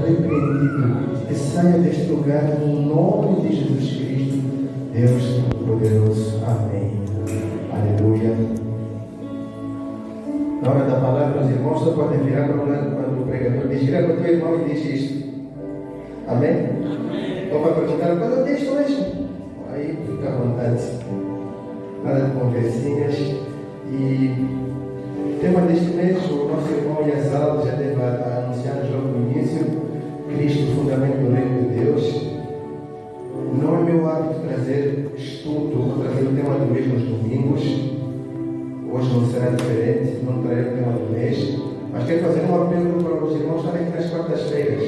repreendido, que saia deste lugar no nome de Jesus Cristo, Deus Todo-Poderoso. Amém. Aleluia. Na hora da palavra, os irmãos só podem virar para o lado quando o pregador diz: vira para o teu irmão e diz isto. Amém? Amém. Ou para perguntar: quando eu disse hoje? Aí fica à vontade. Nada de conversinhas. E o tema deste mês, o nosso irmão Yazal já deve anunciar logo no início: Cristo, fundamento do reino de Deus. Não é meu hábito trazer estudo, vou trazer o tema do mês nos domingos. Hoje não será diferente, não trarei o tema do mês, mas quero fazer um apelo para os irmãos também que nas quartas-feiras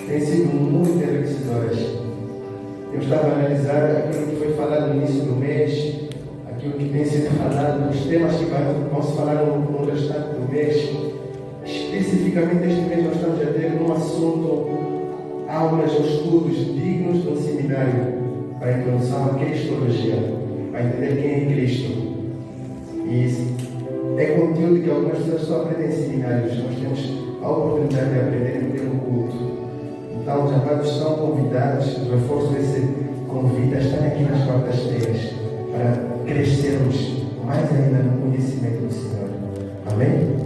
têm sido muito enriquecedoras. Eu estava a analisar aquilo que foi falado no início do mês, aquilo que tem sido falado, os temas que vão se falar no restante do mês. Especificamente este mês nós estamos a ter um assunto, aulas ou estudos dignos de um seminário para a introdução à cristologia, para entender quem é Cristo. E é conteúdo que algumas pessoas só aprendem em seminários. Nós temos a oportunidade de aprender em pleno culto. Então, os amados estão convidados, reforço esse convite a estar aqui nas quartas-feiras para crescermos mais ainda no conhecimento do Senhor. Amém?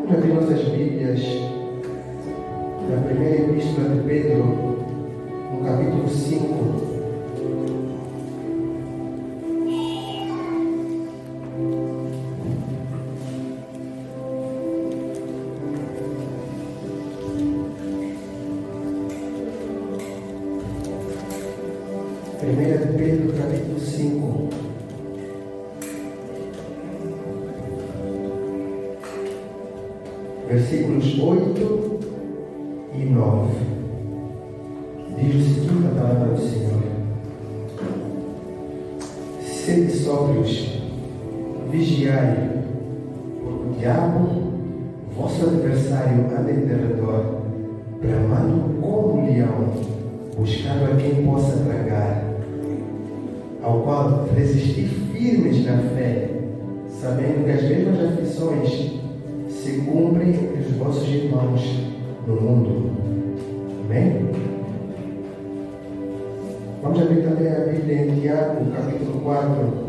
Vamos abrir nossas Bíblias na primeira epístola de Pedro, no capítulo 5. Primeira de Pedro, capítulo 5. Versículos 8 e 9. Diz o seguinte a palavra do Senhor: sede sóbrios, vigiai, porque o diabo, vosso adversário, anda em derredor, bramando como um leão, buscando a quem possa tragar, ao qual resistir firmes na fé, sabendo que as mesmas aflições se cumprem entre os vossos irmãos no mundo. Amém? Vamos abrir também a Bíblia em Tiago, capítulo 4.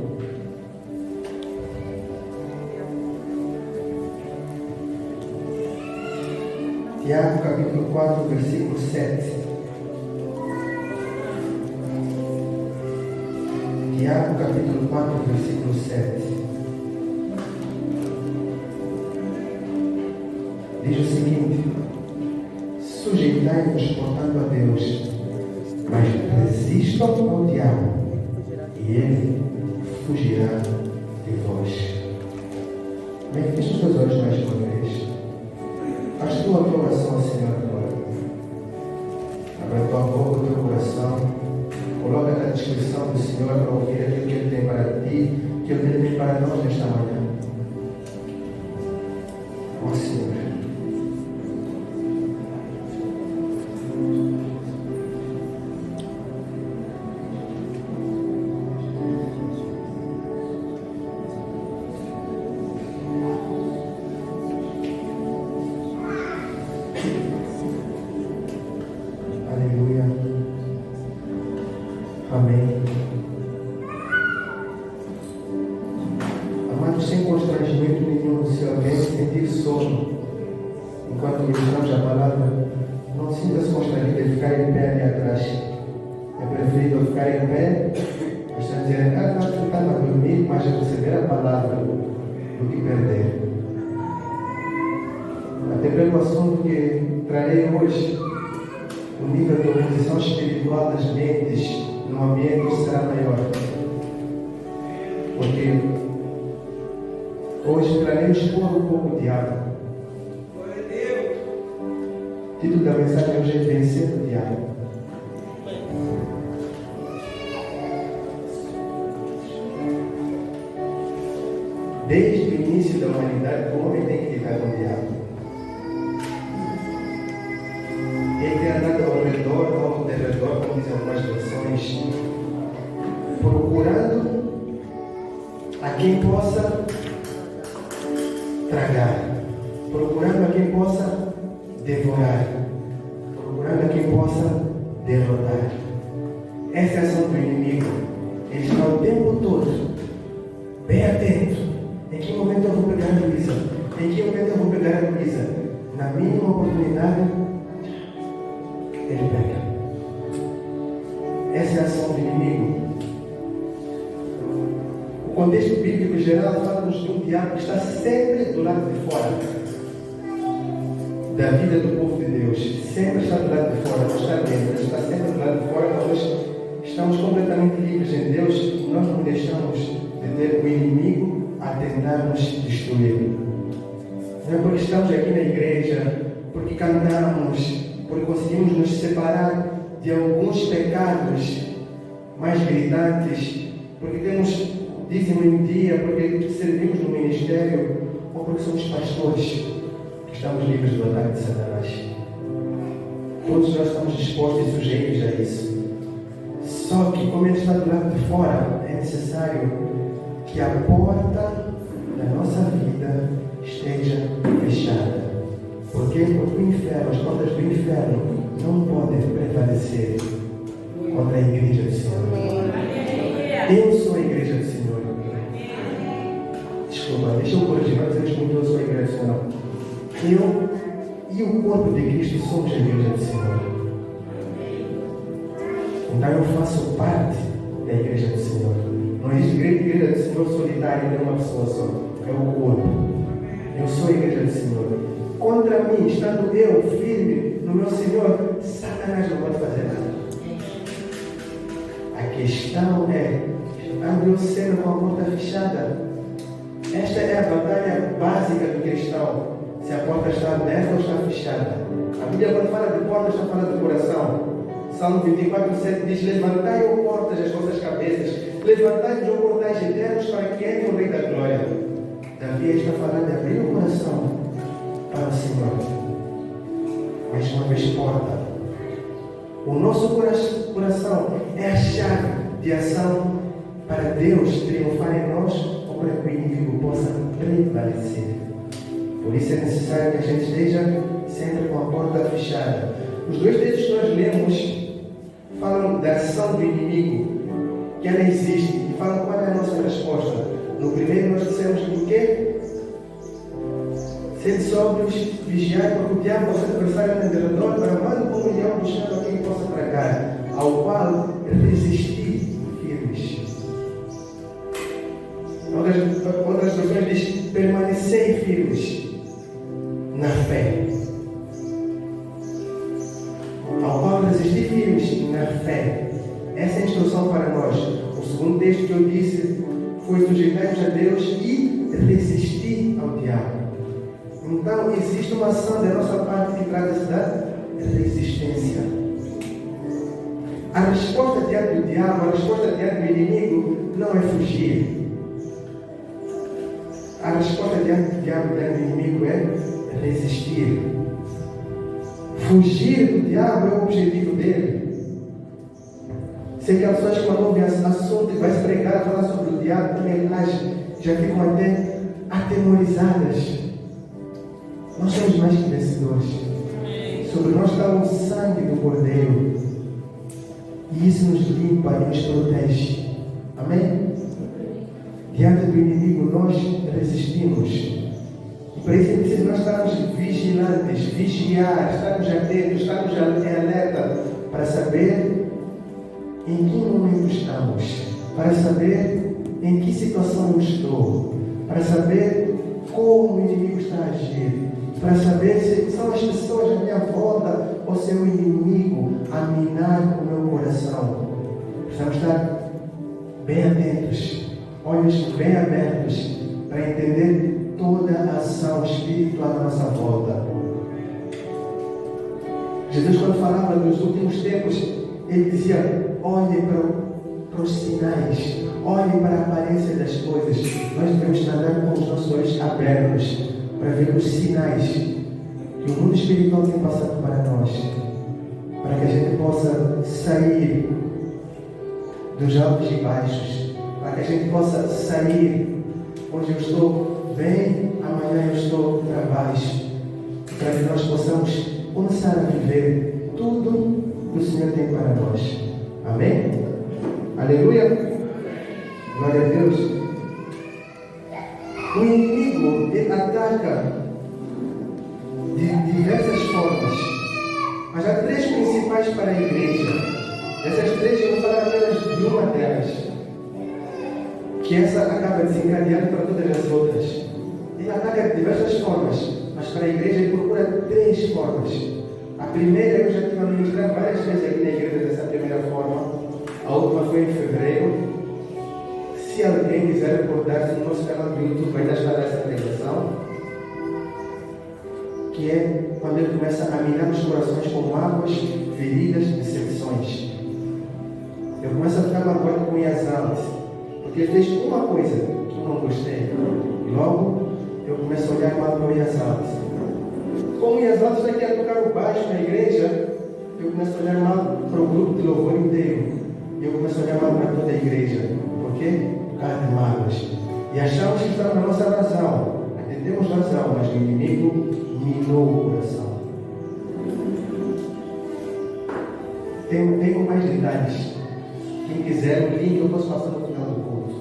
Tiago, capítulo 4, versículo 7. Tiago, capítulo 4, versículo 7. Diz o seguinte: sujeitai-vos, portanto, a Deus, mas resistam ao diabo, e ele fugirá de vós. Amém? Feche os teus olhos mais uma vez. Faz tua oração ao Senhor agora. Abra a tua boca, o teu coração. Coloca-te à disposição do Senhor para ouvir aquilo que Ele tem para ti, que Ele tem para nós nesta manhã. Ó Senhor. Aleluia. Amém. Amados, sem constrangimento nenhum, se alguém sentir sono enquanto ministramos a palavra, não sinta-se constrangido de ficar em pé ali atrás. É preferível ficar em pé, está dizendo: não está a dormir, mas receber a palavra do que perder. Até pelo assunto que trarei hoje, o nível de oposição espiritual das mentes no ambiente será maior. Porque hoje trarei expor um pouco o diabo. O título da mensagem hoje é vencer o diabo. Desde o início da humanidade, o homem tem que lidar com o diabo. Ele tem andado ao redor, ao derredor, como dizem algumas versões, procurando a quem possa tragar, procurando a quem possa devorar, procurando a quem possa derrotar. Essa é a ação do inimigo. Ele está o tempo todo bem atento. Em que momento eu vou pegar a Luísa? Em que momento eu vou pegar a Luísa? Na mínima oportunidade, ele pega. Essa é a ação do inimigo. O contexto bíblico geral fala-nos de um diabo que está sempre do lado de fora da vida do povo de Deus. Sempre está do lado de fora, não está dentro, está sempre do lado de fora. Nós estamos completamente livres em Deus. Nós não deixamos de ter o inimigo a tentar nos destruir. Não é porque estamos aqui na igreja, porque cantamos, porque conseguimos nos separar de alguns pecados mais gritantes, porque temos dízimo em dia, porque servimos no ministério, ou porque somos pastores, que estamos livres do ataque de Satanás. Todos nós estamos dispostos e sujeitos a isso. Só que, como ele está do lado de fora, é necessário que a porta da nossa vida esteja fechada. Porque o inferno, as portas do inferno não podem prevalecer contra a igreja do Senhor. Eu sou a igreja do Senhor. Desculpa, deixa eu corrigir, não dizemos muito eu sou a igreja do Senhor. Eu e o corpo de Cristo somos a igreja do Senhor. Então eu faço parte da igreja do Senhor. Não existe igreja do Senhor solitária de uma pessoa só. É o corpo. Eu sou a igreja do Senhor. Contra mim, estando eu firme no meu Senhor, Satanás não pode fazer nada. A questão é, estando eu sempre com a porta fechada. Esta é a batalha básica do cristão. Se a porta está aberta ou está fechada. A Bíblia, quando fala de porta, está falando do coração. Salmo 24:7 diz: levantai, ó portas, as vossas cabeças, levantai-vos, ó portais eternos, para que entre o Rei da Glória. Davi está falando de abrir o coração para o Senhor. Mais uma vez, porta. O nosso coração é a chave de ação para Deus triunfar em nós ou para que o inimigo possa prevalecer. Por isso é necessário que a gente esteja sempre com a porta fechada. Os dois textos que nós lemos falam da ação do inimigo, que ela existe, e falam qual é a nossa resposta. No primeiro nós dissemos o quê? Sede sóbrios, vigiai, porque o diabo, vosso adversário, anda de redor, bramando como um leão, buscando a quem possa tragar, ao qual resisti firmes. Outras versões diz: permanecei firmes na fé. Ao qual resistir firmes na fé. Essa é a instrução para nós. O segundo texto que eu disse foi: sujeitai-vos a Deus e resistir ao diabo. Então existe uma ação da nossa parte que trata-se da resistência. A resposta diante do diabo, a resposta diante do inimigo não é fugir. A resposta diante do diabo, diante do inimigo, é resistir. Fugir do diabo é o objetivo dele. Sei que as pessoas que quando ouvem assunto e vai se pregar, falar sobre o diabo, como ele age, já ficam até atemorizadas. Nós somos mais que vencedores. Sobre nós está o sangue do Cordeiro. E isso nos limpa e nos protege. Amém? Diante do inimigo nós resistimos. E para isso é preciso nós estarmos vigilantes, vigiar, estarmos atentos, estarmos em alerta para saber em que momento estamos, para saber em que situação eu estou, para saber como o inimigo está a agir, para saber se são as pessoas à minha volta ou se é o inimigo a minar o meu coração. Precisamos estar bem atentos, olhos bem abertos, para entender toda a ação espiritual à nossa volta. Jesus, quando falava dos últimos tempos, ele dizia: olhem para os sinais, olhem para a aparência das coisas. Nós devemos andar com os nossos olhos abertos para ver os sinais que o mundo espiritual tem passado para nós, para que a gente possa sair dos altos e baixos, para que a gente possa sair. Hoje eu estou bem, amanhã eu baixo, para que nós possamos começar a viver tudo que o Senhor tem para nós. Amém? Aleluia! Glória a Deus! O inimigo, ele ataca de diversas formas, mas há três principais para a igreja. Essas três, eu vou falar apenas de uma delas, que essa acaba desencadeando para todas as outras. Ele ataca de diversas formas, mas para a igreja ele procura três formas. A primeira, eu já tive a ministrar várias vezes aqui na igreja dessa primeira forma. A última foi em fevereiro. Se alguém quiser recordar-se no nosso canal do YouTube, ainda estará essa pregação, que é quando ele começa a minar os corações com águas, feridas, decepções. Eu começo a ficar magoado com o Yazalt, porque ele fez uma coisa que eu não gostei. Logo, eu começo a olhar mal para o Yazalt. Como o Yazalt está aqui a tocar o baixo na igreja, eu começo a olhar mal para o grupo de louvor inteiro. Eu começo a olhar mal para toda a igreja. Por quê? Por causa de mágoas. E achamos que estamos na nossa razão. Até temos razão, mas o inimigo minou o coração. Tenho mais detalhes. Quem quiser, o link eu posso passar no final do culto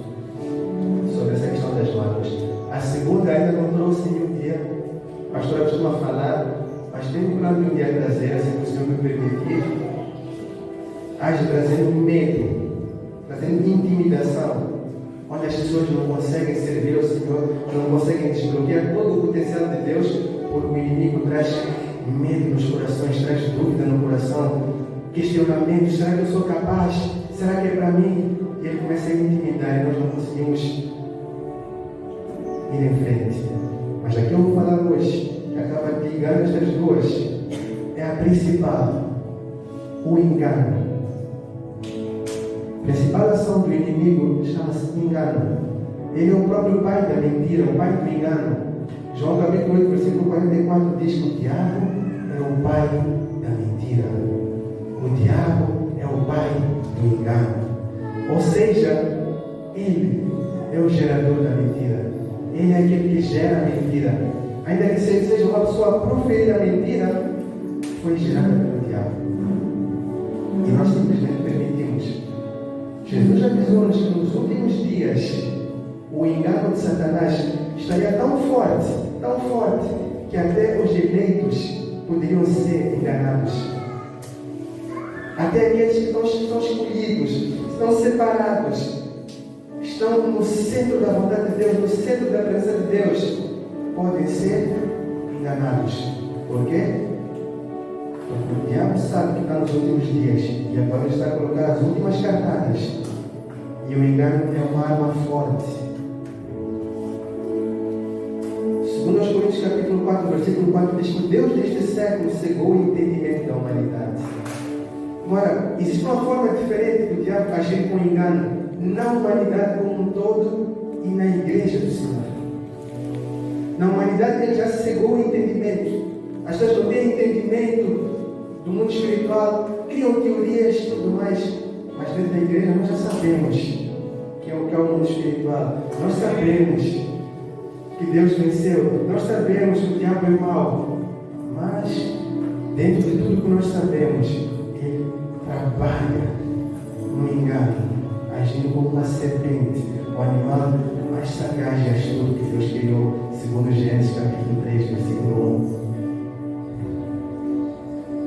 sobre essa questão das mágoas. A segunda ainda não trouxe nenhum dia. A pastora costuma falar, mas tem um plano de um dia trazer, se o Senhor me permitir, age trazendo medo, trazendo intimidação, onde as pessoas não conseguem servir ao Senhor, não conseguem desbloquear todo o potencial de Deus, porque o inimigo traz medo nos corações, traz dúvida no coração, questionamento: será que eu sou capaz? Será que é para mim? E ele começa a intimidar e nós não conseguimos ir em frente. Mas aqui eu vou falar hoje, que acaba ligando estas duas, é a principal: o engano. A principal ação do inimigo chama-se engano. Ele é o próprio pai da mentira, o pai do engano. João capítulo 8, versículo 44 diz que o diabo é o pai da mentira. O diabo é o pai do engano. Ou seja, ele é o gerador da mentira. Ele é aquele que gera a mentira. Ainda que seja uma pessoa proferida a mentira, foi gerada pelo diabo. E nós simplesmente permitimos. Jesus avisou-nos que nos últimos dias o engano de Satanás estaria tão forte, que até os eleitos poderiam ser enganados. Até aqueles que estão escolhidos, estão separados, estão no centro da vontade de Deus, no centro da presença de Deus, podem ser enganados. Por quê? Porque o diabo sabe que está nos últimos dias e agora está a colocar as últimas cartadas. E o engano é uma arma forte. 2 Coríntios capítulo 4, versículo 4 diz que o Deus deste século cegou o entendimento da humanidade. Agora, existe uma forma diferente do diabo agir com engano na humanidade como um todo e na igreja do Senhor. Na humanidade ele já cegou o entendimento. As pessoas não têm entendimento do mundo espiritual, criam teorias e tudo mais, mas dentro da igreja nós já sabemos que é o mundo espiritual. Nós sabemos que Deus venceu, nós sabemos que o diabo é mau, mas dentro de tudo que nós sabemos, ele trabalha no engano, agindo como uma serpente, o animal mais sagaz e astuto que Deus criou, segundo Gênesis capítulo 3, versículo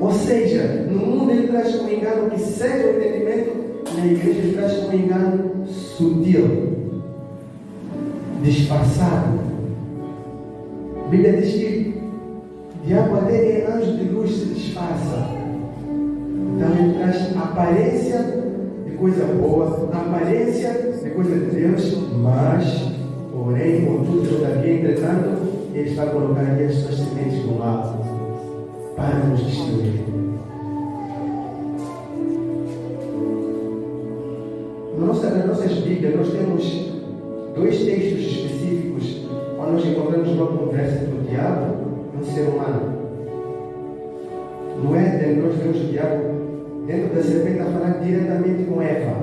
1. Ou seja, no mundo ele traz um engano que cega o entendimento, na igreja ele traz um engano sutil, disfarçado. A Bíblia diz que o diabo até em anjo de luz se disfarça. Então ele traz aparência de coisa boa, aparência de coisa de Deus, mas, porém, contudo, todavia, entretanto, ele está colocando aqui as suas sementes do mal para nos destruir. Nas nossas Bíblias, nós temos dois textos específicos onde nós encontramos uma conversa entre o diabo e um ser humano. No Éden, nós vemos o diabo dentro da serpente a falar diretamente com Eva.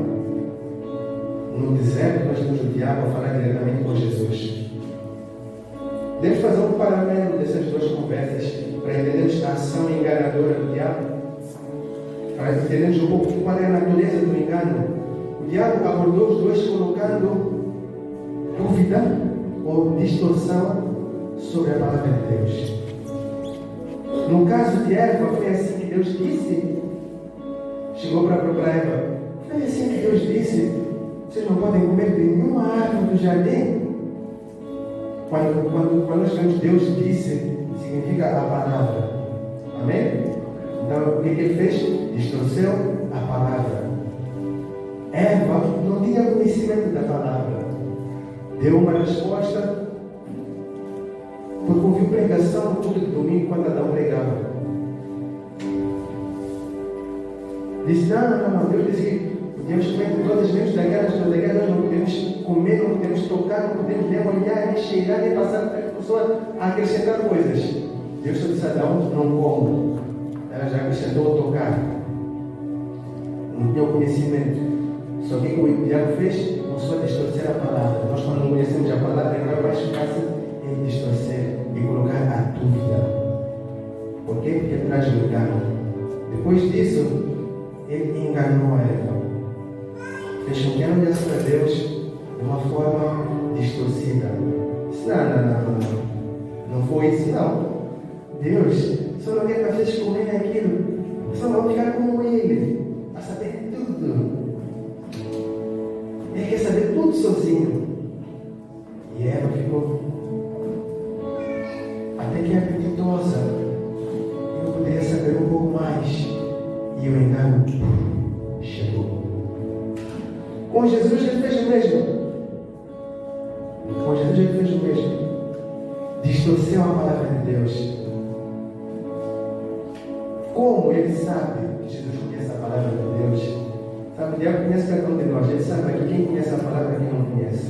No deserto, nós temos o diabo a falar diretamente com Jesus. Devemos fazer um paralelo dessas duas conversas para entendermos a ação enganadora do diabo, para entendermos um pouco qual é a natureza do engano. O diabo abordou os dois colocando dúvida ou distorção sobre a palavra de Deus. No caso de Eva, foi assim que Deus disse. Chegou para Eva: foi assim que Deus disse, vocês não podem comer de nenhuma árvore do jardim. Quando nós vemos Deus disse, significa a palavra. Amém? Então, o que ele fez? Distorceu a palavra. Eva não tinha conhecimento da palavra. Deu uma resposta, porque ouviu pregação todo domingo quando Adão pregava. Disse: não, Deus disse que podemos comer todas as vezes daquelas, nós não podemos comer, não podemos tocar, não podemos nem olhar, nem cheirar, nem passar para a pessoa a acrescentar coisas. Deus só disse a Adão: não como. Ela já acrescentou tocar. Não tinha o conhecimento. Só que o diabo fez, começou a distorcer a palavra. Nós, quando não conhecemos a palavra, é mais fácil em distorcer e colocar a dúvida. Por quê? Porque ele traz o engano. Depois disso, ele enganou a Eva. Fez com que ela olhasse para Deus de uma forma distorcida. Disse: não foi isso, não. Deus só não quer que vocês comerem aquilo, só vão ficar como ele, a saber tudo. Ele quer saber tudo sozinho. E Eva ficou até que apetitosa. Eu poderia saber um pouco mais. E o engano chegou. Com Jesus ele fez o mesmo. Com Jesus ele fez o mesmo. Distorceu a palavra de Deus. Como ele sabe que Jesus conhece a palavra de Deus? Sabe, o diabo conhece cada um de nós. Ele sabe que quem conhece a palavra, quem não conhece.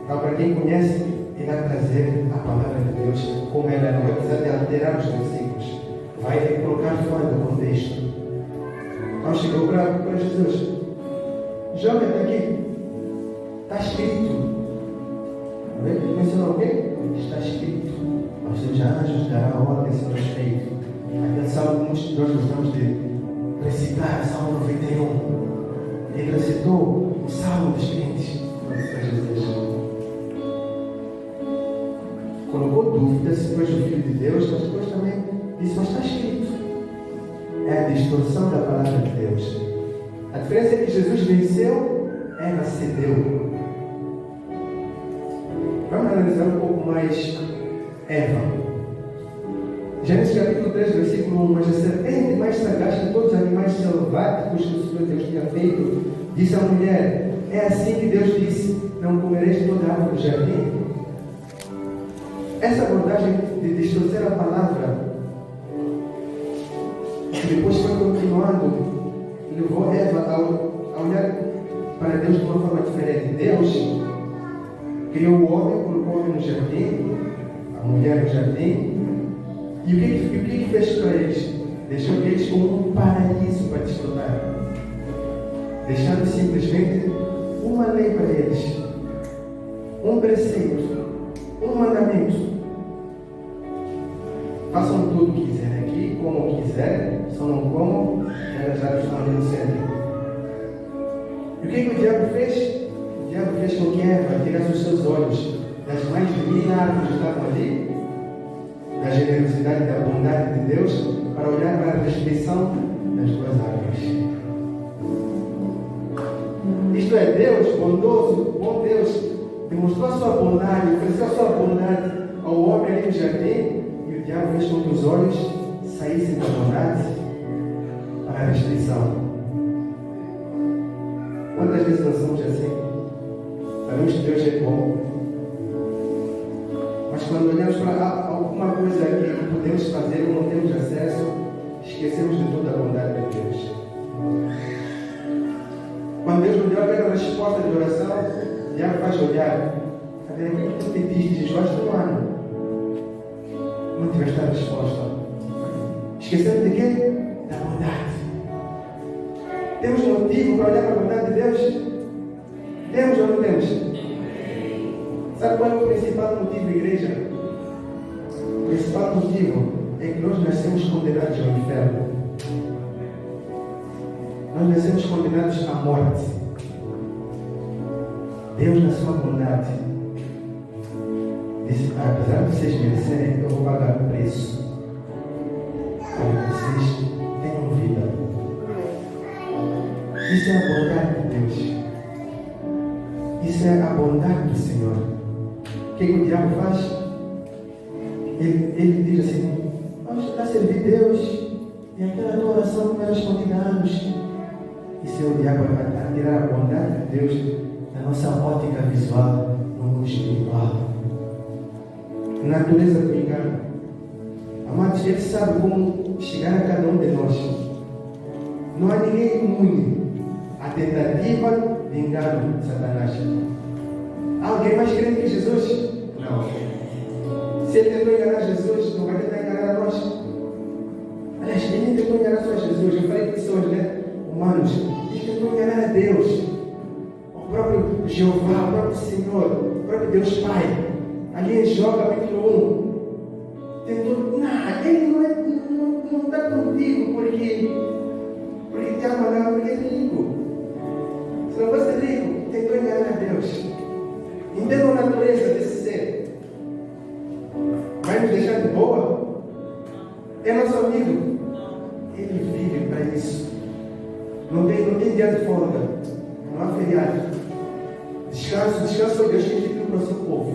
Então, para quem conhece, ele vai trazer a palavra de Deus como ela é. Não vai precisar de alterar os versículos. Vai colocar fora do contexto. Então chegou para Jesus: joga aqui. Está escrito. Ele mencionou o quê? Está escrito: aos seus anjos dará ordem a seu respeito. Aquele salmo que muitos de nós gostamos de recitar, Salmo 91. Ele recitou o salmo dos crentes para Jesus. Colocou dúvidas se foi o Filho de Deus, mas depois também disse: mas está escrito. É a distorção da palavra de Deus. A diferença é que Jesus venceu, ela cedeu. Vamos analisar um pouco mais Eva. Gênesis capítulo 3, versículo 1. Mas a serpente mais sagaz que todos os animais selváticos que o Senhor Deus tinha feito, disse à mulher: é assim que Deus disse, não comereis de toda a árvore do jardim? Essa abordagem de distorcer a palavra, que depois foi continuando, levou Eva a olhar para Deus de uma forma diferente. Deus criou o homem, colocou o homem no jardim, a mulher no jardim. E o que fez para eles? Deixou eles como um paraíso para desfrutar. Deixando simplesmente uma lei para eles. Um preceito. Um mandamento. Façam tudo o que quiserem aqui, como quiserem, só não comam, elas já estão ali no centro. E o que o diabo fez? O diabo fez com que Eva tirasse os seus olhos das mais de 1000 árvores que estavam ali, da generosidade e da bondade de Deus, para olhar para a restrição das duas árvores. Isto é, Deus, bondoso, bom Deus, demonstrou a sua bondade, ofereceu a sua bondade ao homem ali no jardim, e o diabo fez com que os olhos saíssem da bondade para a restrição. Quantas vezes nós somos assim? Sabemos que Deus é bom, mas quando olhamos para alguma coisa que podemos fazer ou não temos acesso, esquecemos de toda a bondade de Deus. Quando Deus nos deu aquela resposta de oração, o diabo faz olhar: cadê aquilo que tu pediste, Jesus, no ano? Não tiveste a resposta. Esquecendo de quê? Da bondade. Temos motivo para olhar para a bondade de Deus? Temos ou não temos? Sabe qual é o principal motivo, igreja? O principal motivo é que nós nascemos condenados ao inferno. Nós nascemos condenados à morte. Deus, na sua bondade, disse: apesar de vocês merecerem, eu vou pagar o preço para que vocês tenham vida. Isso é a bondade de Deus. Isso é a bondade do Senhor. O que o diabo faz? Ele diz assim: vamos tentar servir Deus, e aquela tua oração não é respondida há anos. Isso é o diabo a tirar a bondade de Deus da nossa ótica visual no mundo espiritual. Natureza do engano. Amados, Ele sabe como chegar a cada um de nós. Não há ninguém imune à tentativa de engano de Satanás. Há alguém mais crente que Jesus? Não. Se ele tentou enganar Jesus, não vai tentar enganar a nós. Aliás, ele tentou enganar só Jesus. Eu falei pessoas, humanos. Ele tentou enganar a Deus. O próprio Jeová, o próprio Senhor, o próprio Deus Pai. Ali em Jó, capítulo 1. Tentou, ele não está contigo porque te ama, não, porque é rico. Se não fosse rico, tentou enganar a Deus. Entendam a natureza desse ser. Vai nos deixar de boa? É nosso amigo. Ele vive para isso. Não tem dia de folga. Não há feriado. Descanso foi Deus que instituiu para o seu povo,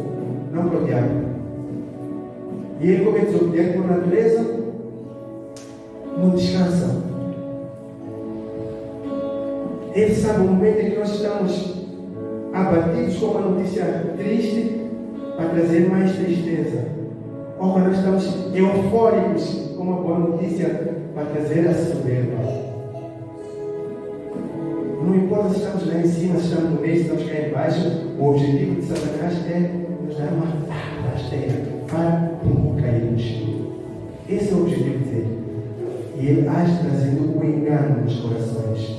não para o diabo. E ele, como é desobediente por natureza, não descansa. Ele sabe o momento em que nós estamos abatidos com uma notícia triste para trazer mais tristeza. Ou quando nós estamos eufóricos com uma boa notícia para trazer a soberba. Não importa se estamos lá em cima, se estamos no meio, se estamos cá embaixo, o objetivo de Satanás é nos dar uma rasteira para cairmos. Esse é o objetivo dele. E ele age trazendo o engano nos corações.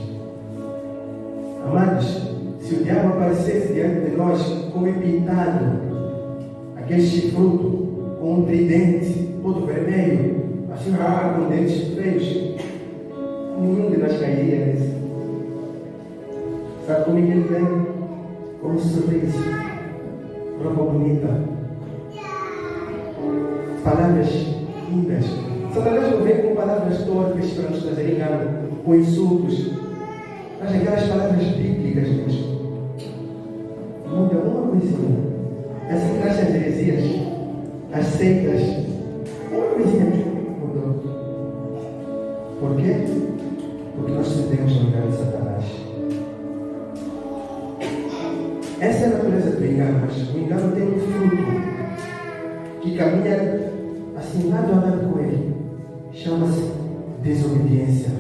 Amados, se o diabo aparecesse diante de nós como pintado, aquele chifrudo, com um tridente todo vermelho, assim, com dentes feios, nenhum de nós cairia nisso. Sabe como é que ele vem? Com um sorriso, roupa bonita, palavras lindas. Satanás não vem com palavras torpes para nos trazer engano, com insultos, mas aquelas palavras bíblicas mesmo. Muda uma coisinha. Essa que traz as heresias, as seitas, uma coisinha mudou. Por quê? Porque nós cedemos no engano de Satanás. Essa é a natureza do engano, mas o engano tem um fruto que caminha assim lado a lado com ele. Chama-se desobediência.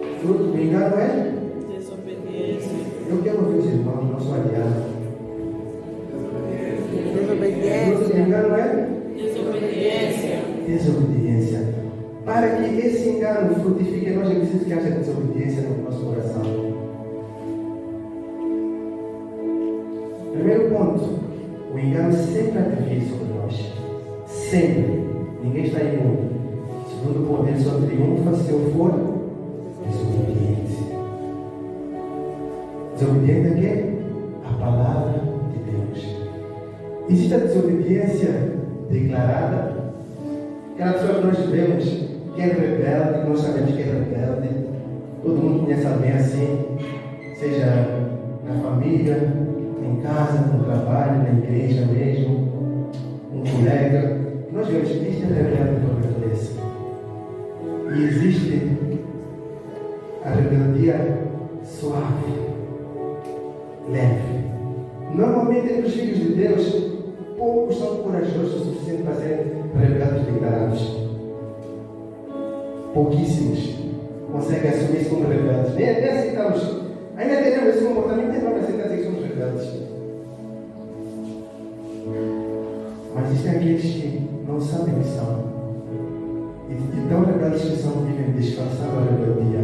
O fruto do engano é? Desobediência. Eu quero ouvir os irmãos, não sou aliado. Desobediência. O fruto do engano é? Desobediência. Desobediência. Para que esse engano frutifique, nós é preciso que haja desobediência no nosso coração. Primeiro ponto, o engano sempre atreve sobre nós. Sempre. Ninguém está imune. Segundo, o poder só triunfa se eu for desobediente. Desobediente a quê? A palavra de Deus. Existe a desobediência declarada. Aquela pessoa que nós vemos que é rebelde, nós sabemos que é rebelde. Todo mundo conhece alguém assim, seja na família, em casa, no trabalho, na igreja mesmo, um colega. Nós vemos que existe a rebelde por natureza. E existe a rebeldia suave, leve. Normalmente, entre os filhos de Deus, poucos são corajosos o suficiente para serem rebeldes declarados. Pouquíssimos conseguem assumir isso como rebeldes. Nem aceitamos. Ainda temos esse comportamento, então não aceitamos que somos rebeldes. Mas existem aqueles que não sabem que são. E tão rebeldes que são, vivem disfarçando a rebeldia.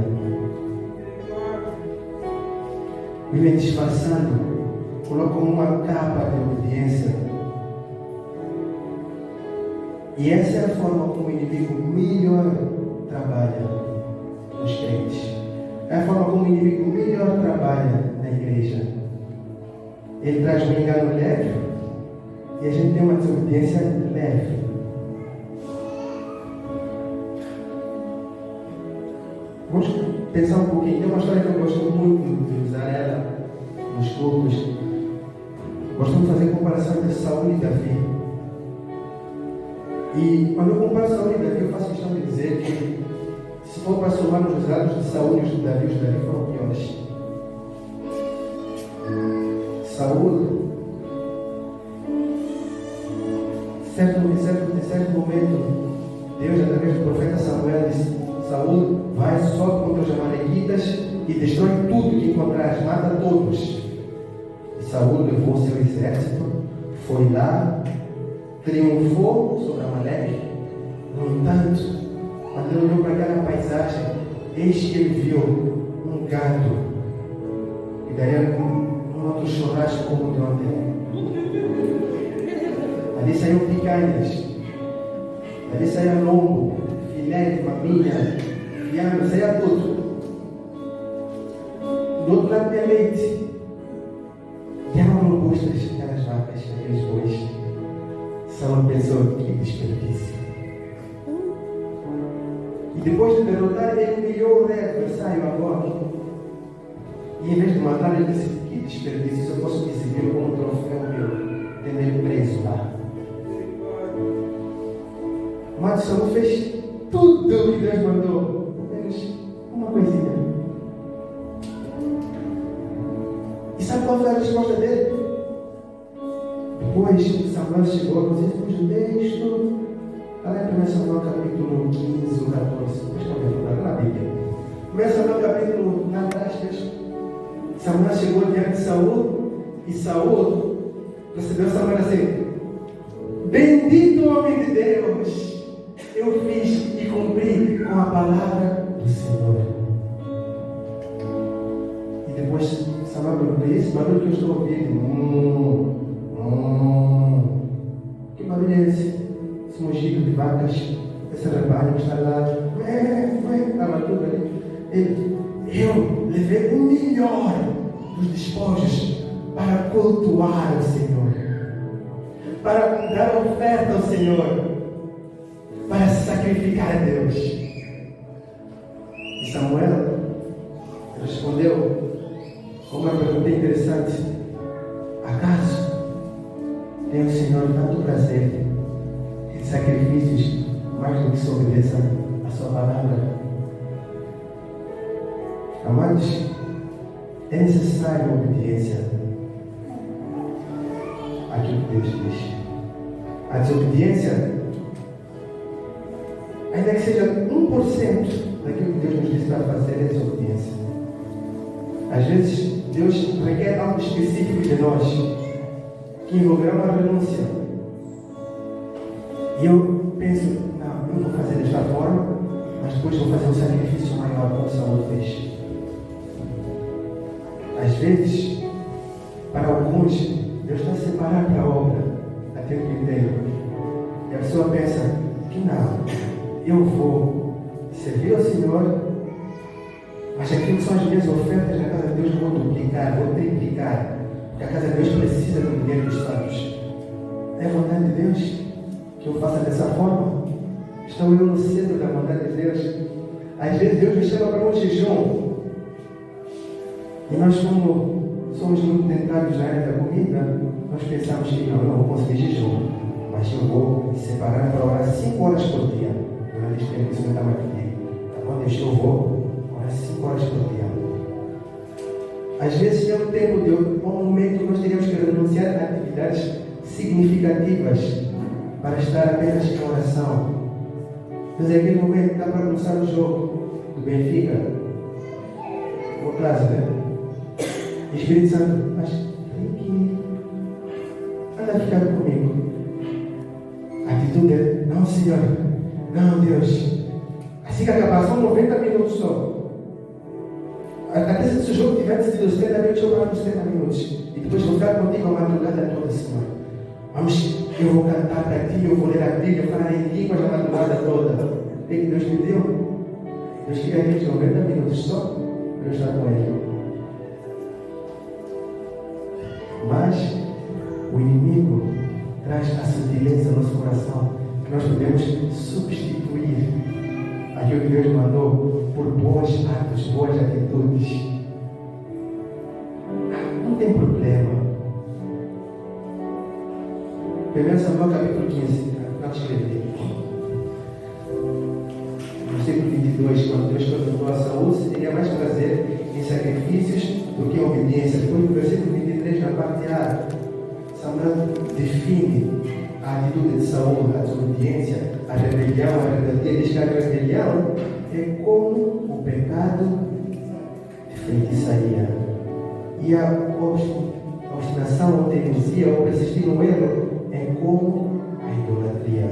Vivem disfarçando, colocam uma capa de obediência. E essa é a forma como o inimigo melhor trabalha nos crentes. É a forma como o inimigo melhor trabalha na igreja. Ele traz um engano leve e a gente tem uma desobediência leve. Vamos pensar um pouquinho. Tem uma história que eu gosto muito de usar ela nos cultos. Gosto de fazer comparação entre Saul e Davi. E quando eu comparo Saul e Davi, eu faço questão de dizer que, se for para somarmos os atos de Saul e os de Davi foram piores. Saul, em certo momento, Deus, através do profeta Samuel, disse: Saul, vai, sobe contra os amalequitas e destrói tudo que encontrares, mata todos. E Saul levou o seu exército, foi lá, triunfou sobre Amaleque. No entanto, quando ele olhou para aquela paisagem, eis que ele viu um gado, e daí um outro churrasco como de ontem. Ali saiu picanhas, ali saía lombo, filé de maminha, fiambre, saía tudo. Do outro lado tinha leite, e eram robustas aquelas vacas, aqueles bois. Saul pensou: que desperdício. E depois de derrotar, ele humilhou o rei adversário agora. E em vez de matar, ele disse: que desperdício, eu posso exibir como um troféu meu, tendo ele preso lá. Mas Saul fez tudo o que Deus mandou, menos uma coisinha. E sabe qual foi a resposta dele? Depois Samuel chegou a dizer os judeus, lá em 1 Samuel capítulo 15 ou 14, depois na Bíblia. 1 Samuel capítulo, lá atrás, Samuel chegou diante de Saul, e Saul recebeu Samuel assim: bendito homem de Deus, eu fiz e cumpri com a palavra do Senhor. E depois Samuel perguntou: esse barulho que eu estou ouvindo, que barulho é esse? Esse mugido de vacas, esse rebanho está lá, estava tudo ali. Eu levei o melhor dos despojos para cultuar o Senhor, para dar oferta ao Senhor, para sacrificar a Deus. E Samuel respondeu com uma pergunta interessante: acaso tem o Senhor tanto prazer em sacrifícios mais do que se obedeça a sua palavra? Amados, é necessária obediência àquilo que Deus diz. A desobediência, ainda que seja 1% daquilo que Deus nos disse para fazer, é desobediência. Às vezes, Deus requer algo específico de nós, que envolverá uma renúncia. E eu penso: não, eu vou fazer desta forma, mas depois vou fazer um sacrifício maior, como Saul fez. Às vezes, para alguns, Deus está separado para a obra a tempo inteiro. E a pessoa pensa que não, eu vou servir ao Senhor, mas aquilo que são as minhas ofertas na casa de Deus, vou duplicar, vou triplicar, porque a casa de Deus precisa do dinheiro dos santos. É a vontade de Deus que eu faça dessa forma? Estou eu no centro da vontade de Deus? Às vezes Deus me chama para um jejum, e nós, como somos muito tentados na área da comida, nós pensamos que não, eu não vou conseguir jejum, mas eu vou separar para orar 5 horas por dia. Durante este tempo que o Senhor está me pedindo, tá bom? Deixa eu vou orar 5 horas por dia. Às vezes é um tempo de um momento que nós teríamos que renunciar a atividades significativas para estar apenas em oração. Mas é aquele momento que está para começar o jogo do Benfica. Vou classe, né? Espírito Santo, mas tem que anda a ficar comigo. A atitude é: não, Senhor, não, Deus. Assim que acabar, são 90 minutos só. Até se o jogo tiver decidido 70 minutos, eu vou nos 70 minutos. E depois vou ficar contigo a madrugada toda, Senhor. Vamos eu vou cantar para ti, eu vou ler a Bíblia, falar em línguas a madrugada toda. O que Deus me deu? Deus queria que 90 minutos só para eu estar com Ele. Mas o inimigo traz a sutileza ao nosso coração, que nós podemos substituir aquilo que Deus mandou por bons atos, boas atitudes. Não tem problema. 1 Samuel capítulo 15, não escrevi. Versículo 22, quando Deus perguntou a Saúl se teria mais prazer em sacrifícios do que em obediência. Depois do versículo 23, na parte A, Samuel define a atitude de Saúl, a desobediência, a rebelião, a rebeldia. Diz que a rebelião é como o pecado de feitiçaria. E a obstinação ou teimosia ou persistir no erro é como a idolatria.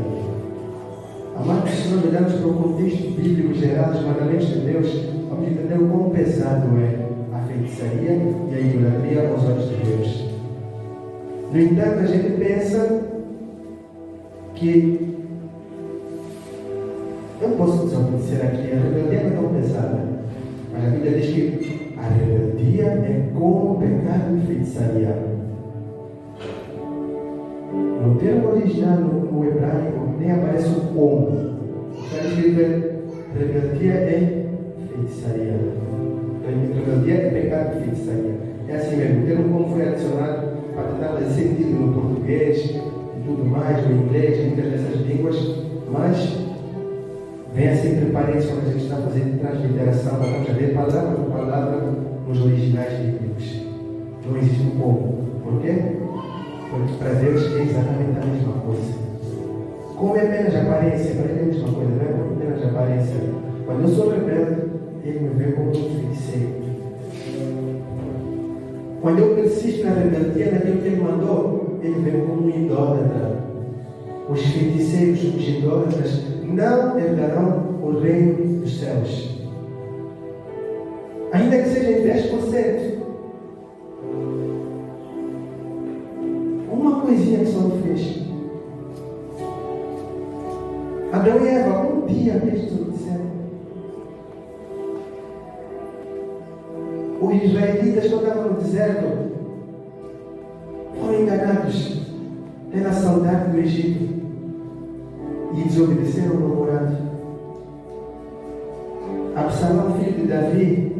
Amados, se nós olharmos para o contexto bíblico geral dos mandamentos de Deus, vamos entender o quão pesado é a feitiçaria e a idolatria aos olhos de Deus. No entanto, a gente pensa que eu posso desobedecer aqui, a rebeldia não é tão pesada, mas a Bíblia diz que a rebeldia é como o pecado de feitiçaria. No termo original, no hebraico, nem aparece o como. Está escrito: rebeldia é feitiçaria. Rebeldia é pecado de feitiçaria. É assim mesmo. O termo como foi adicionado para tentar fazer sentido no português e tudo mais, no inglês, muitas dessas línguas, mas vem assim entre parênteses quando a gente está fazendo transliteração, para a ver palavra por palavra nos originais bíblicos. Não existe um como. Por quê? Porque para Deus é exatamente a mesma coisa. Como é apenas aparência, para Ele é a mesma coisa, não é apenas aparência. Quando eu sou rebelde, Ele me vê como um feiticeiro. Quando eu persisto na rebeldia daquilo que Ele mandou, Ele vê como um idólatra. Os feiticeiros, os idólatras, não herdarão o reino dos céus. Ainda que seja em 10%. Uma coisinha que só me fez. Adão e Eva, um dia mesmo disseram. Os israelitas, quando estavam no deserto, foram enganados pela saudade do Egito e desobedeceram ao namorado. Absalão, filho de Davi,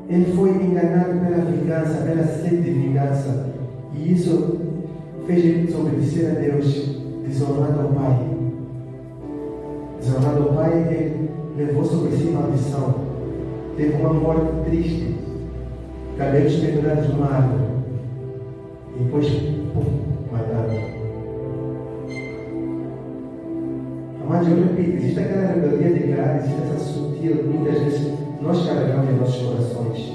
ele foi enganado pela vingança, pela sede de vingança, e isso fez ele desobedecer a Deus, desonrando ao pai. Desonrando ao pai, ele levou sobre si maldição. Teve uma morte triste, cabelos pendurados numa árvore, e depois, mataram. Mas eu repito, existe aquela rebeldia declarada, existe essa sutil, muitas vezes nós carregamos em nossos corações.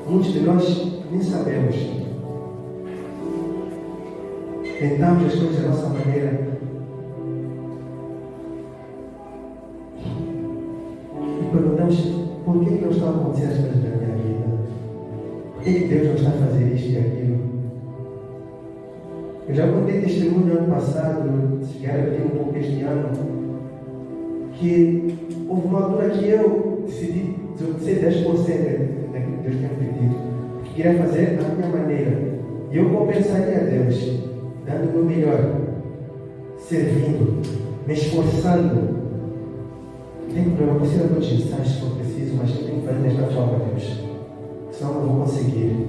Muitos de nós nem sabemos. Tentamos as coisas da nossa maneira. E perguntamos, por que não estão acontecendo as coisas na minha vida? Por que Deus não está a fazer isto e aquilo? Eu já contei testemunho no ano passado, se quer repetir um pouco este ano, que houve uma altura que eu decidi desobedecer 10% daquilo que Deus tinha pedido, que queria fazer da minha maneira. E eu compensaria a Deus, dando o meu melhor, servindo, me esforçando. Tem problema, eu consigo todos os ensaios se for preciso, mas eu tenho que fazer desta forma, Deus. Senão eu não vou conseguir.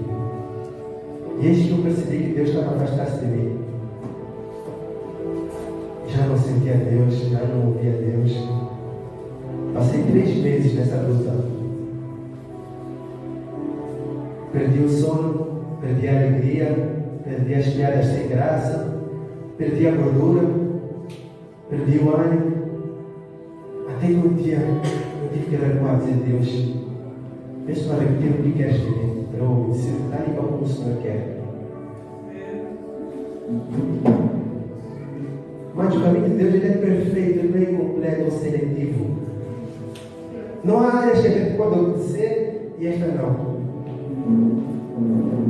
E eis que eu percebi que Deus estava afastado de mim. Já não sentia Deus, já não ouvia Deus. Passei 3 meses nessa luta. Perdi o sono, perdi a alegria, perdi as piadas sem graça, perdi a gordura, perdi o ânimo. Até que um dia eu tive que recuar e dizer: Deus, deixa eu repetir o que queres de mim, para eu obedecer tal e como o Senhor quer. Mas o caminho de Deus ele é perfeito, ele não é incompleto ou seletivo. Não há áreas que a gente pode obedecer e esta não.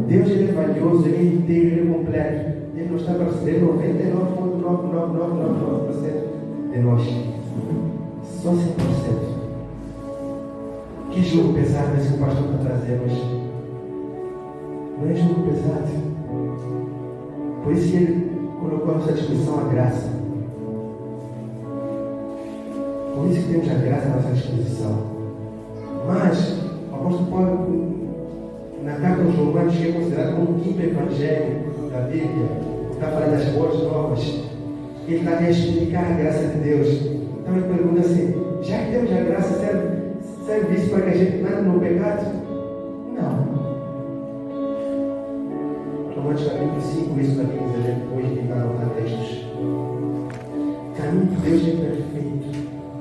Deus ele é valioso, ele é inteiro, ele é completo. Ele não está para receber 99,99999% de nós. Só 100%. Que julgo pesado esse que o pastor está trazendo hoje? Não é julgo pesado. Por isso que ele colocou à nossa disposição a graça. Por isso que temos a graça à nossa disposição. Mas o apóstolo Paulo, na carta aos Romanos, que é considerado como o quinto evangelho da Bíblia, está falando das boas novas, ele está a explicar a graça de Deus. Então ele pergunta assim: já que temos a graça, serve isso para que a gente não ande no pecado? Não. Romanos capítulo 5, isso para quem quiser ler depois de tentar anotar textos. O caminho de Deus é perfeito.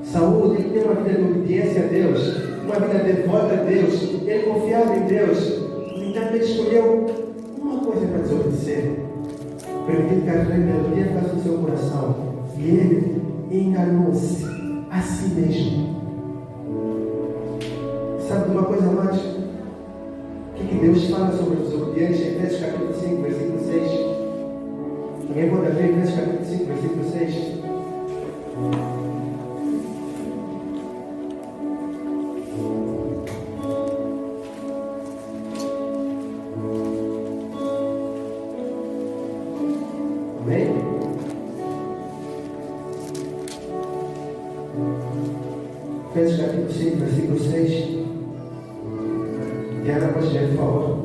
Saúl tem que ter uma vida de obediência a Deus, uma vida devota a Deus. Ele confiava em Deus. No entanto, ele escolheu uma coisa para desobedecer. Permitir que a rebeldia faça no seu coração. E ele enganou-se a si mesmo. Sabe de uma coisa mais? O que Deus fala sobre os desobedientes em Efésios capítulo 5, versículo 6? Alguém pode ler Efésios capítulo 5, versículo 6? Amém? Efésios capítulo 5, versículo 6. Diana, pode ler, por favor.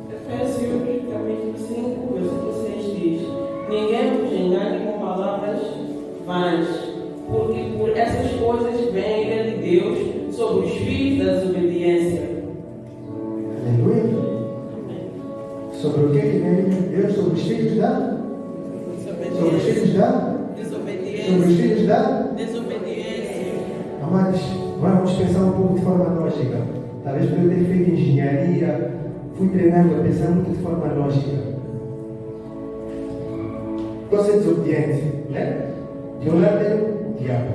Efésios capítulo 5, versículo 6 diz: ninguém vos engane com palavras vãs, porque por essas coisas vem a ira de Deus sobre os filhos da desobediência. Aleluia. Sobre o que vem Deus? Sobre os filhos da? Sobre os filhos da? Desobediência. Sobre os filhos da? Desobediência. Amados, vamos pensar um pouco de forma lógica. Talvez por eu ter feito engenharia, fui treinado a pensar muito de forma lógica. Estou sendo desobediente, né? De um lado tem o diabo.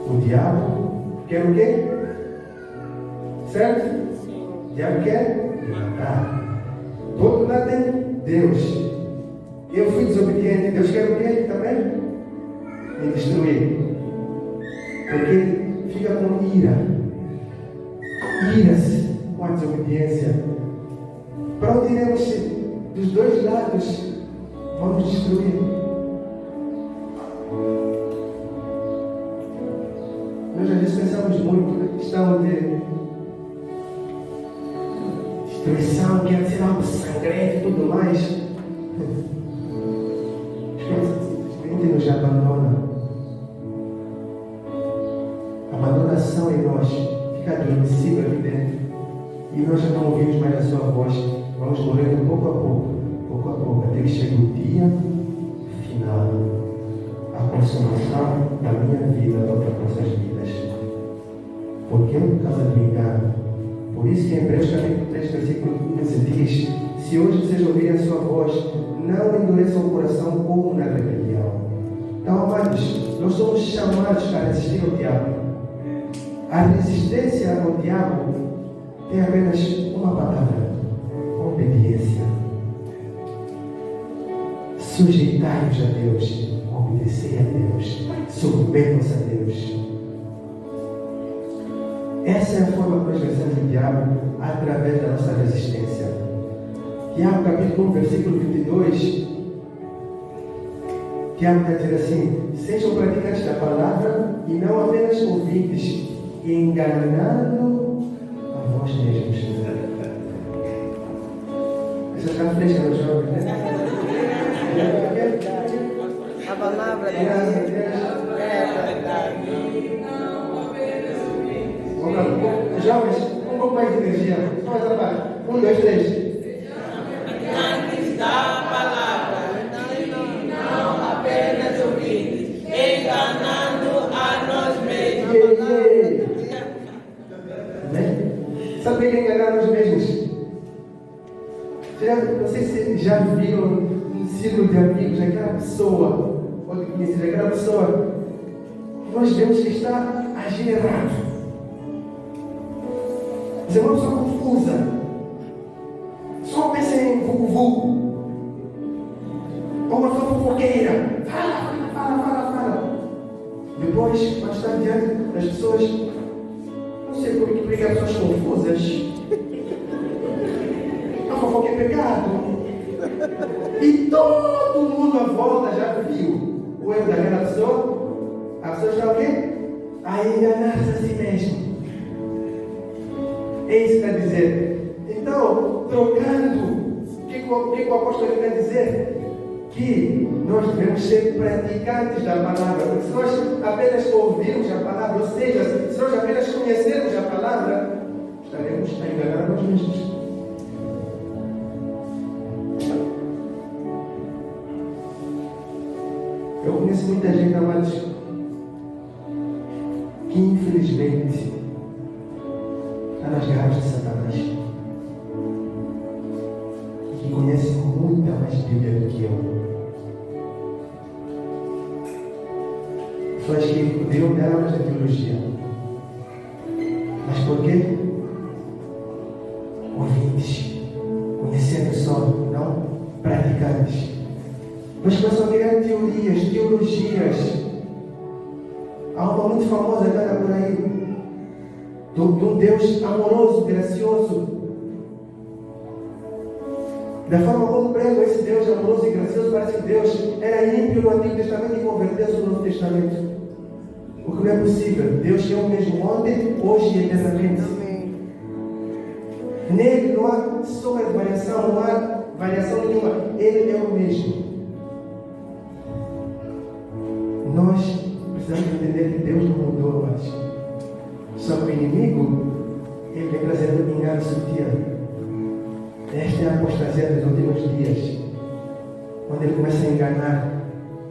O diabo quer o quê? Certo? Sim. O diabo quer matar. Do outro lado tem Deus. Eu fui desobediente. Deus quer o quê também? Me destruir. Porque fica com ira. Ira-se com a desobediência. Para onde iremos? Dos dois lados vamos destruir. Nós às vezes pensamos muito na questão de destruição, que é ser algo sangrento e tudo mais. Simplesmente nos abandona. A abandonação em nós fica adormecido aqui dentro. E nós já não ouvimos mais a sua voz. Vamos morrendo pouco a pouco, até que chegue o dia final. A consumação da minha vida todas as nossas vidas. Por quê? Por causa do engano. Por isso que em Hebreus capítulo 3, versículo 15 diz: se hoje vocês ouvirem a sua voz, não endureçam o coração como na rebelião. Então, amados, nós somos chamados a resistir ao diabo. A resistência ao diabo tem apenas uma palavra: obediência. Sujeitai-vos a Deus, obedecei a Deus, submetam-se a Deus. Essa é a forma que nós vencemos o diabo, através da nossa resistência. Tiago capítulo 1, versículo 22. Tiago está dizendo assim: sejam praticantes da palavra e não apenas ouvintes, enganando a vós mesmos. Essa está fresca nos jovens, né? A palavra de Deus é verdade. Vamos lá, jovens, um pouco mais de energia. Só mais trabalho. 1, 2, 3. Antes da palavra, não apenas ouvintes, enganando a nós mesmos. Amém? Sabe o que é enganar nós mesmos? Não sei se já viram um círculo de amigos, aquela pessoa, ou de conhecidos, aquela pessoa que nós vemos que está agindo errado. Mas é uma pessoa confusa. Só pensa em vulgo-vulgo. depois, mais tarde, diante das pessoas, não sei por que há pessoas confusas. A fofoca é pecado. E todo mundo à volta já viu o erro daquela pessoa. A pessoa está o quê? A enganar-se a si mesmo. É isso que quer dizer. Então, trocando, o que o apóstolo quer dizer? Que nós devemos ser praticantes da palavra. Porque se nós apenas ouvirmos a palavra, ou seja, se nós apenas conhecermos a palavra, estaremos a enganar nós mesmos. Eu conheço muita gente, amados, que infelizmente está nas garras de Satanás e que conhece muita mais Bíblia do que eu. Pessoas que poderiam dar aulas de teologia, mas por quê? Ouvintes, conhecendo só, não praticantes. Mas começam a criar teorias, teologias. Há uma muito famosa agora por aí, de um Deus amoroso, gracioso. Da forma como pregam esse Deus amoroso e gracioso, parece que Deus era ímpio no Antigo Testamento e converteu-se no Novo Testamento. O que não é possível. Deus é o mesmo ontem, hoje e eternamente. Nele não há sombra de variação, não há variação nenhuma. Ele é o mesmo. Nós precisamos entender que Deus não mudou mais. Só que o inimigo, ele vem trazendo engano sutil. Esta é a apostasia dos últimos dias, quando ele começa a enganar,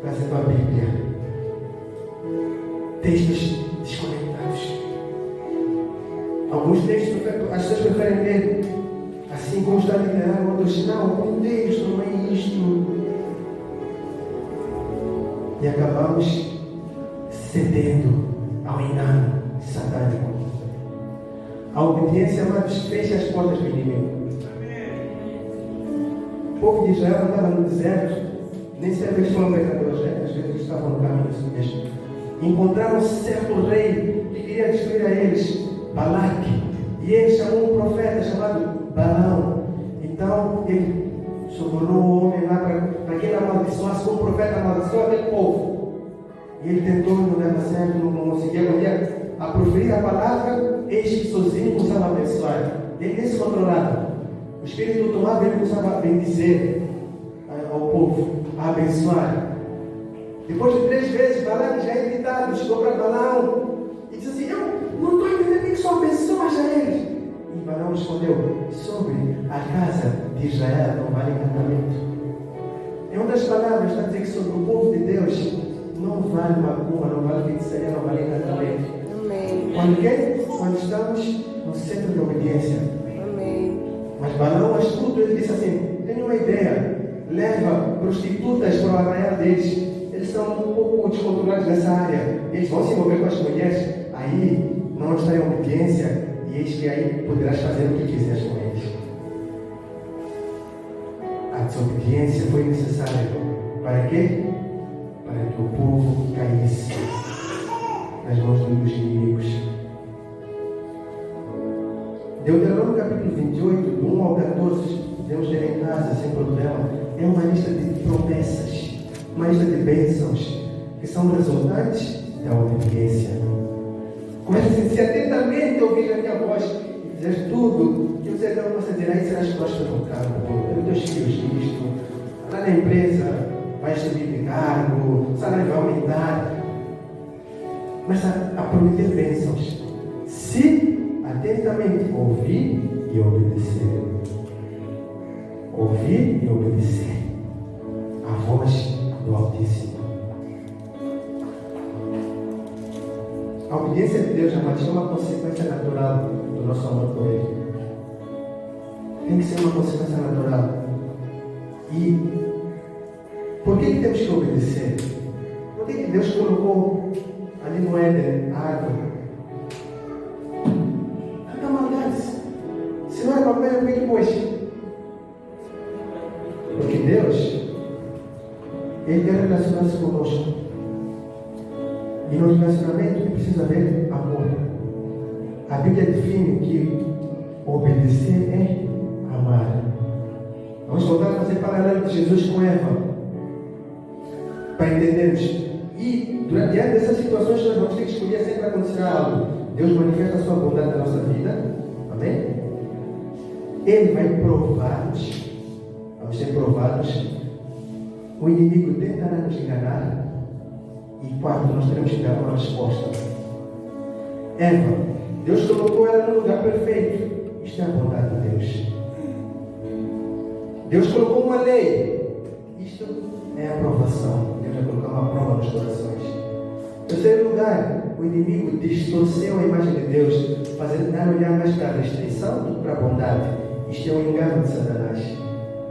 trazendo a Bíblia. Textos desconectados. Alguns textos as pessoas preferem ler assim como está literário, outros não, o contexto não é isto. E acabamos cedendo ao engano satânico. A obediência, amados, fecha as portas do inimigo. O povo de Israel andava no deserto, nem sempre eles foram pecadores, né? Às vezes eles estavam no caminho assim mesmo. Encontraram um certo rei que queria destruir a eles, Balaque, e ele chamou um profeta chamado Balaão. Então ele sobornou o homem lá para que ele amaldiçoasse, como o profeta amaldiçoou aquele povo. E ele tentou, não dava certo, não conseguia a proferir a palavra, eis que sozinho começava a abençoar. Ele nem se controlava. O Espírito tomava, ele começava a bendizer ao povo, a abençoar. Depois de 3 vezes, Balaque já irritado, chegou para Balaão e disse assim: eu não estou entendendo que só abençoa já eles. E Balaão respondeu: sobre a casa de Israel não vale encantamento. Em outras palavras, está a dizer que sobre o povo de Deus não vale macumba, não vale feitiçaria, não vale encantamento. Amém. Quando estamos no centro de obediência. Amém. Mas Balaão, astuto, ele disse assim: tenho uma ideia, leva prostitutas para o arraial deles. Eles são um pouco descontrolados nessa área. Eles vão se envolver com as mulheres. Aí não está em obediência. E eis que aí poderás fazer o que quiseres com eles. A desobediência foi necessária. Para quê? Para que o povo caísse nas mãos dos inimigos. Deuteronômio capítulo 28, do 1 ao 14, podemos ler em casa sem problema. É uma lista de promessas, uma lista de bênçãos que são resultantes da obediência. Começa assim: se atentamente ouvir a minha voz e fizeres tudo que você não possa dizer, aí serás próspero no campo, eu teus filhos isto, lá na empresa vai subir de cargo, o salário vai aumentar. Começa a prometer bênçãos. Se atentamente ouvir e obedecer. Ouvir e obedecer a voz do Altíssimo. A obediência de Deus, amados, é uma consequência natural do nosso amor por Ele. Tem que ser uma consequência natural. E por que temos que obedecer? Por que Deus colocou ali no Éden a árvore? Tanta maldade. Se não é para comer, por que pôs? Porque Deus, Ele quer relacionar-se conosco. E no relacionamento precisa haver amor. A Bíblia define que obedecer é amar. Vamos voltar a fazer paralelo de Jesus com Eva, para entendermos. E diante dessas situações nós vamos ter que escolher sempre acontecer algo. Deus manifesta a sua bondade na nossa vida. Amém? Ele vai provar-nos. Vamos ser provados. O inimigo tentará nos enganar. E quarto, nós teremos que dar uma resposta. Eva, Deus colocou ela no lugar perfeito. Isto é a bondade de Deus. Deus colocou uma lei. Isto é a aprovação. Deus vai colocar uma prova nos corações. Em terceiro lugar, o inimigo distorceu a imagem de Deus, fazendo dar olhar mais para a restrição do que para a bondade. Isto é um engano de Satanás.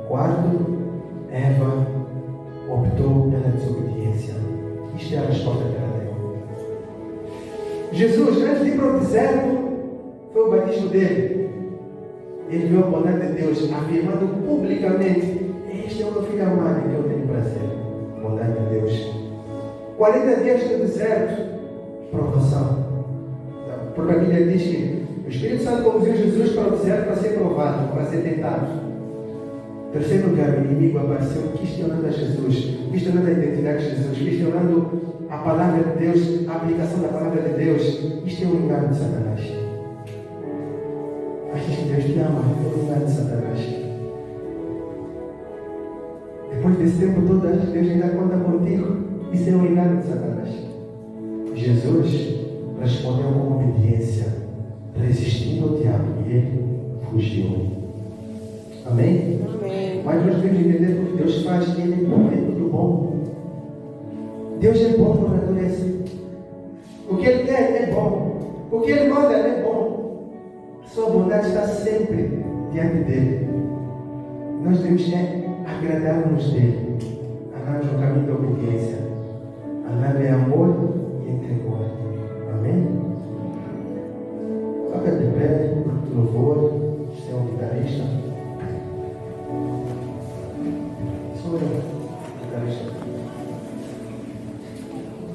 Quarto, Eva optou pela desobediência. Isto é a resposta que ela deu. Jesus, antes de ir para o deserto, foi o batismo dele. Ele viu a bondade de Deus, afirmando publicamente: este é o meu filho amado em que eu tenho prazer. Bondade de Deus. 40 dias no deserto, provação. Porque a Bíblia diz que o Espírito Santo conduziu Jesus para o deserto para ser provado, para ser tentado. Em terceiro lugar, o inimigo apareceu questionando a Jesus, questionando a identidade de Jesus, questionando a palavra de Deus, a aplicação da palavra de Deus. Isto é um engano de Satanás. Achas que Deus te ama? É um engano de Satanás. Depois desse tempo todo, achas que Deus ainda conta contigo? Isso é um engano de Satanás. Jesus respondeu com obediência, resistindo ao diabo, e ele fugiu. Amém? Amém. Mas nós devemos entender o que Deus faz, que Ele é tudo bom. Deus é bom por natureza. O que Ele quer é bom. O que Ele manda é bom. Sua bondade está sempre diante dEle. Nós devemos agradar-nos dEle. Andar no caminho da obediência. Andar em amor e em temor. Amém? Toca de pé, louvor, você é um guitarrista. Sou eu, guitarrista.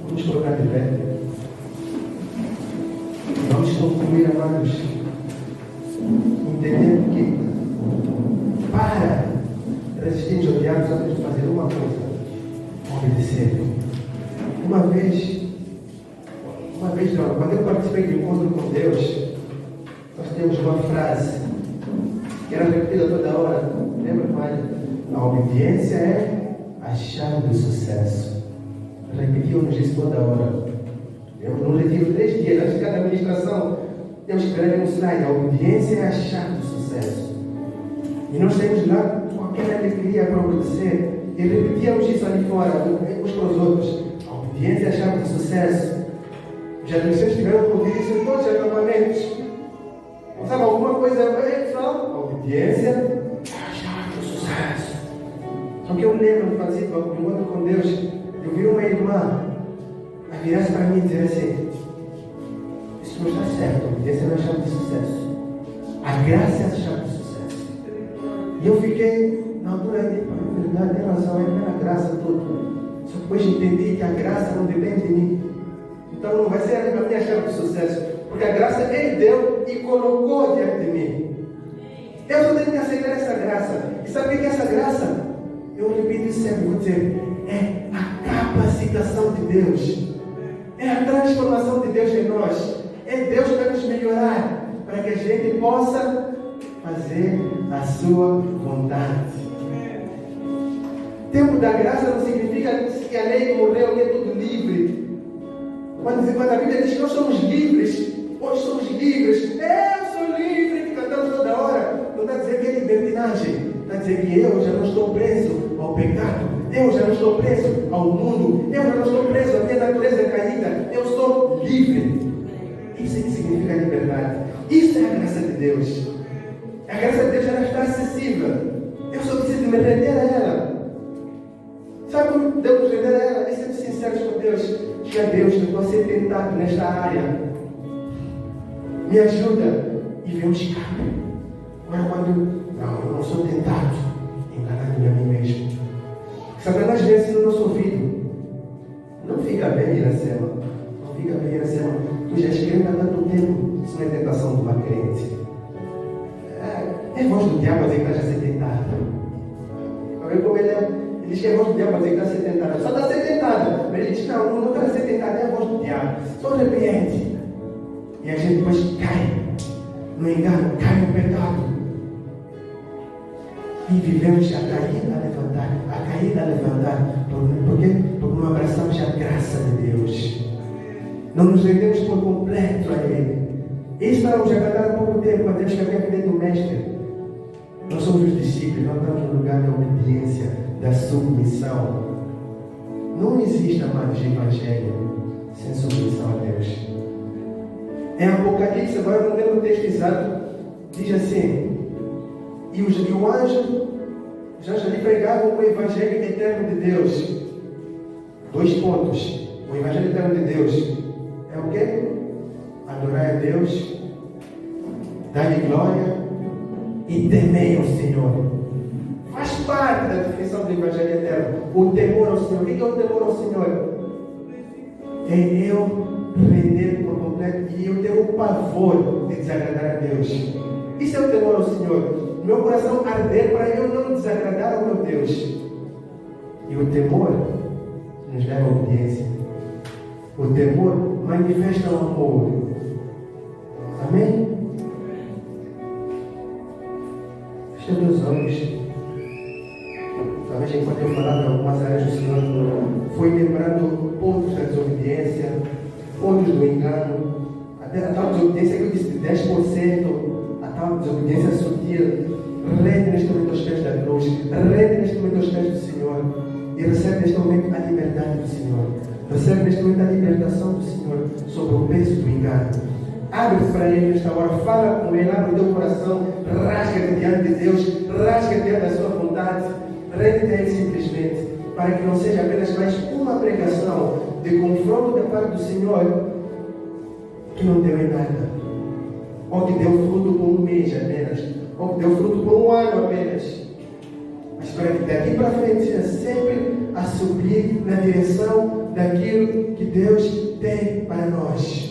Vamos colocar de pé. Vamos concluir, amados, entendendo que para resistirmos ao diabo só temos que fazer uma coisa: obedecer. Uma vez, quando eu participei de um encontro com Deus, nós temos uma frase que era repetida toda hora. Lembra, pai? A obediência é a chave do sucesso. Repetimos isso toda hora. Eu no retiro 3 dias, antes de cada administração, temos que ver um slide. A obediência é a chave do sucesso. E nós temos lá com aquela alegria para obedecer. E repetíamos isso ali fora, uns para os outros. A obediência é a chave do sucesso. Os adolescentes tiveram que ouvir isso em todos os acampamentos. Sabe alguma coisa? Pessoal, a obediência é a chave do sucesso. Só que eu lembro de fazer um encontro com Deus. Eu vi uma irmã a virar-se para mim e dizer assim: isso não está certo, a obediência não é a chave do sucesso. A graça é a chave do sucesso. E eu fiquei, na altura, verdade, tem razão, é pela graça tudo. Só que depois entendi que a graça não depende de mim. Então não vai ser a minha chave de sucesso, porque a graça Ele deu e colocou diante de mim. Eu só tenho que aceitar essa graça. E sabe o que é essa graça? Eu repito isso sempre, vou dizer: é a capacitação de Deus. É a transformação de Deus em nós. É Deus para nos melhorar, para que a gente possa fazer a sua vontade. Tempo da graça não significa que a lei morreu, que é tudo livre. Quando a Bíblia diz que nós somos livres, hoje somos livres. Eu sou livre, que cantamos toda hora. Não está a dizer que é libertinagem. Está a dizer que eu já não estou preso ao pecado. Eu já não estou preso ao mundo. Eu já não estou preso à minha natureza caída. Eu estou livre. Isso é que significa liberdade. Isso é a graça de Deus. A graça de Deus já está acessível. Eu só preciso me render a ela. Sabe como devemos render a ela? É ser sinceros com Deus. Diga a Deus: eu estou a ser tentado nesta área. Me ajuda e vê um escape. Agora quando eu não sou tentado, enganando-me a mim mesmo. Satanás vem assim no nosso ouvido: não fica bem, Iracema. fica bem assim, tu já és crente há tanto tempo, isso não é tentação de uma crente. É voz do diabo a dizer que está a ser tentado. Para ver como ele diz que é voz do diabo a dizer que está a ser tentado. Só está a ser tentado. Mas ele diz, não está a ser tentado, é a voz do diabo. Só repreende. E a gente depois cai no engano, cai no pecado. E vivemos a cair, a levantar, a cair, a levantar. Por quê? Porque não abraçamos a graça de Deus. Não nos rendemos por completo a Ele. Isso estávamos a cantar há pouco tempo, quando temos que haver a vida do Mestre. Nós somos os discípulos, nós estamos no lugar da obediência, da submissão. Não existe, amados, Evangelho sem submissão a Deus. Em Apocalipse, agora não lembro o texto exato, diz assim: e o anjo, os anjos ali pregavam o Evangelho eterno de Deus. 2 pontos. O Evangelho eterno de Deus é o quê? Adorar a Deus, dar-lhe glória e temer ao Senhor. Faz parte da definição do Evangelho eterno. O temor ao Senhor. O que é o temor ao Senhor? É eu render por completo e eu ter o pavor de desagradar a Deus. Isso é o temor ao Senhor. Meu coração arder para eu não desagradar ao meu Deus. E o temor nos leva à obediência. O temor manifesta o amor. Amém? Feche meus olhos. Talvez enquanto eu falava em algumas áreas do Senhor, foi lembrando pontos da desobediência, pontos do engano, até a tal desobediência que eu disse de 10%, a tal desobediência sutil. Rende neste momento aos pés da cruz, rende neste momento aos pés do Senhor e recebe neste momento a liberdade do Senhor. Recebe neste momento a libertação do Senhor sobre o peso do engano. Abre para Ele nesta hora, fala com Ele, abre o teu coração, rasga-te diante de Deus, rasga-te diante da sua vontade, rende-te a Ele simplesmente, para que não seja apenas mais uma pregação de confronto da parte do Senhor que não deu em nada, ou que deu fruto por 1 mês apenas, ou que deu fruto por 1 ano apenas, mas para que daqui para frente seja sempre a subir na direção daquilo que Deus tem para nós.